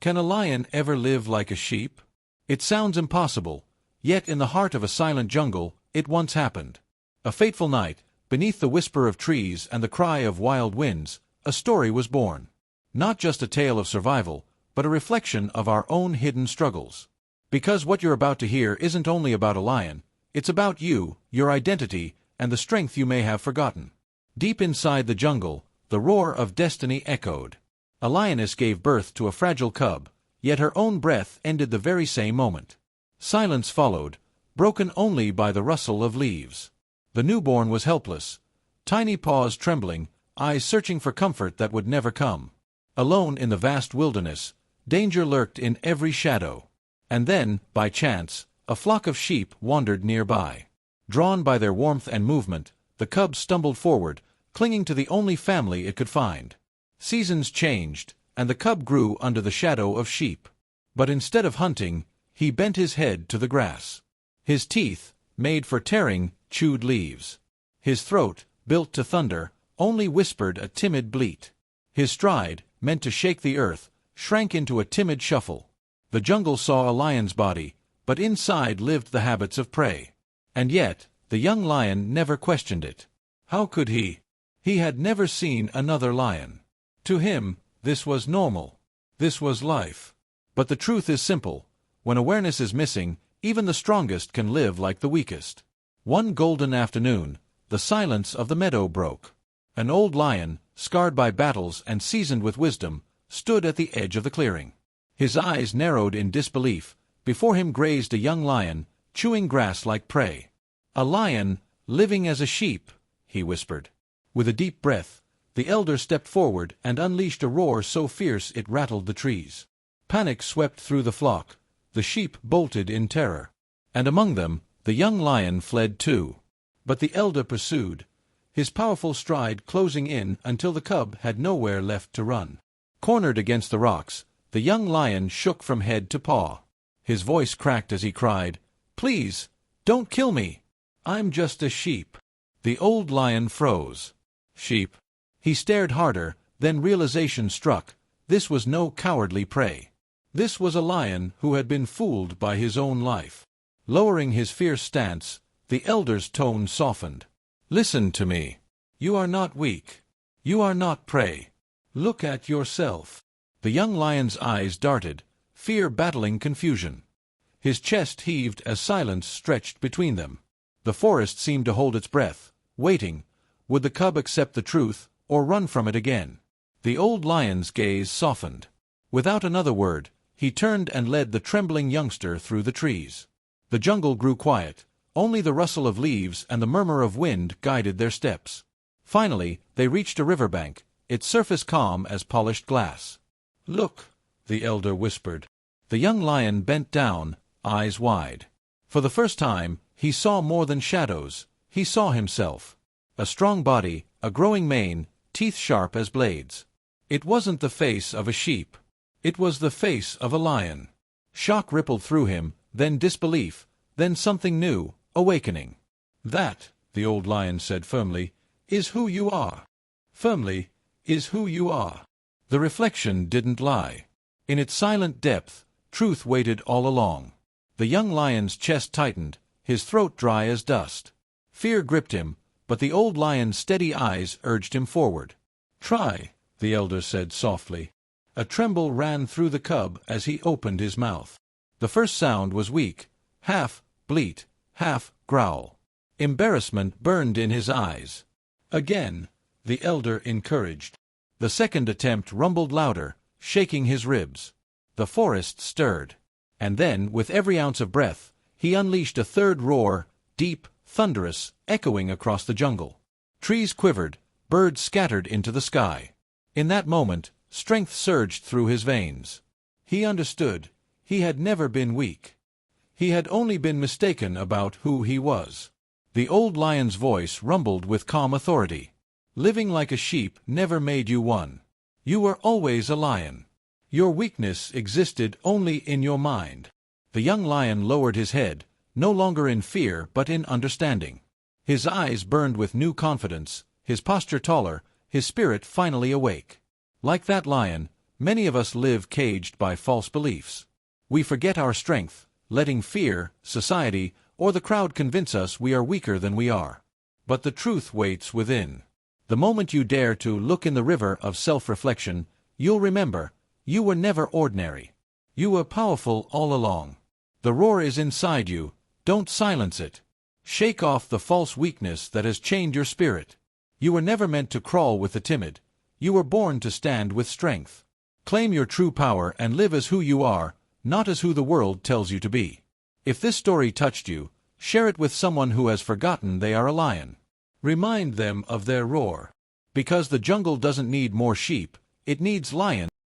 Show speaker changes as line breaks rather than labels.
Can a lion ever live like a sheep? It sounds impossible, yet in the heart of a silent jungle, it once happened. A fateful night, beneath the whisper of trees and the cry of wild winds, a story was born. Not just a tale of survival, but a reflection of our own hidden struggles. Because what you're about to hear isn't only about a lion, it's about you, your identity, and the strength you may have forgotten. Deep inside the jungle, the roar of destiny echoed. A lioness gave birth to a fragile cub, yet her own breath ended the very same moment. Silence followed, broken only by the rustle of leaves. The newborn was helpless, tiny paws trembling, eyes searching for comfort that would never come. Alone in the vast wilderness, danger lurked in every shadow. And then, by chance, a flock of sheep wandered nearby. Drawn by their warmth and movement, the cub stumbled forward, clinging to the only family it could find. Seasons changed, and the cub grew under the shadow of sheep. But instead of hunting, he bent his head to the grass. His teeth, made for tearing, chewed leaves. His throat, built to thunder, only whispered a timid bleat. His stride, meant to shake the earth, shrank into a timid shuffle. The jungle saw a lion's body, but inside lived the habits of prey. And yet, the young lion never questioned it. How could he? He had never seen another lion. To him, this was normal. This was life. But the truth is simple. When awareness is missing, even the strongest can live like the weakest. One golden afternoon, the silence of the meadow broke. An old lion, scarred by battles and seasoned with wisdom, stood at the edge of the clearing. His eyes narrowed in disbelief. Before him grazed a young lion, chewing grass like prey. "A lion, living as a sheep," he whispered. With a deep breath, the elder stepped forward and unleashed a roar so fierce it rattled the trees. Panic swept through the flock. The sheep bolted in terror. And among them, the young lion fled too. But the elder pursued, his powerful stride closing in until the cub had nowhere left to run. Cornered against the rocks, the young lion shook from head to paw. His voice cracked as he cried, "Please, don't kill me! I'm just a sheep." The old lion froze. Sheep. He stared harder, then realization struck. This was no cowardly prey. This was a lion who had been fooled by his own life. Lowering his fierce stance, the elder's tone softened. "Listen to me. You are not weak. You are not prey. Look at yourself." The young lion's eyes darted, fear battling confusion. His chest heaved as silence stretched between them. The forest seemed to hold its breath, waiting. Would the cub accept the truth, or run from it again? The old lion's gaze softened. Without another word, he turned and led the trembling youngster through the trees. The jungle grew quiet. Only the rustle of leaves and the murmur of wind guided their steps. Finally, they reached a riverbank, its surface calm as polished glass. "Look," the elder whispered. The young lion bent down, eyes wide. For the first time, he saw more than shadows. He saw himself. A strong body, a growing mane, teeth sharp as blades. It wasn't the face of a sheep. It was the face of a lion. Shock rippled through him, then disbelief, then something new, awakening. "That," the old lion said firmly, "is who you are." Firmly, "is who you are." The reflection didn't lie. In its silent depth, truth waited all along. The young lion's chest tightened, his throat dry as dust. Fear gripped him, but the old lion's steady eyes urged him forward. "Try," the elder said softly. A tremble ran through the cub as he opened his mouth. The first sound was weak, half bleat, half growl. Embarrassment burned in his eyes. "Again," the elder encouraged. The second attempt rumbled louder, shaking his ribs. The forest stirred. And then, with every ounce of breath, he unleashed a third roar, deep, thunderous, echoing across the jungle. Trees quivered, birds scattered into the sky. In that moment, strength surged through his veins. He understood. He had never been weak. He had only been mistaken about who he was. The old lion's voice rumbled with calm authority. "Living like a sheep never made you one. You were always a lion. Your weakness existed only in your mind." The young lion lowered his head, no longer in fear but in understanding. His eyes burned with new confidence, his posture taller, his spirit finally awake. Like that lion, Many of us live caged by false beliefs. We forget our strength, letting fear, society, or the crowd convince us we are weaker than we are. But the truth waits within. The moment you dare to look in the river of self-reflection, you'll remember, you were never ordinary. You were powerful all along. The roar is inside you, don't silence it. Shake off the false weakness that has chained your spirit. You were never meant to crawl with the timid. You were born to stand with strength. Claim your true power and live as who you are, not as who the world tells you to be. If this story touched you, share it with someone who has forgotten they are a lion. Remind them of their roar. Because the jungle doesn't need more sheep, it needs lions.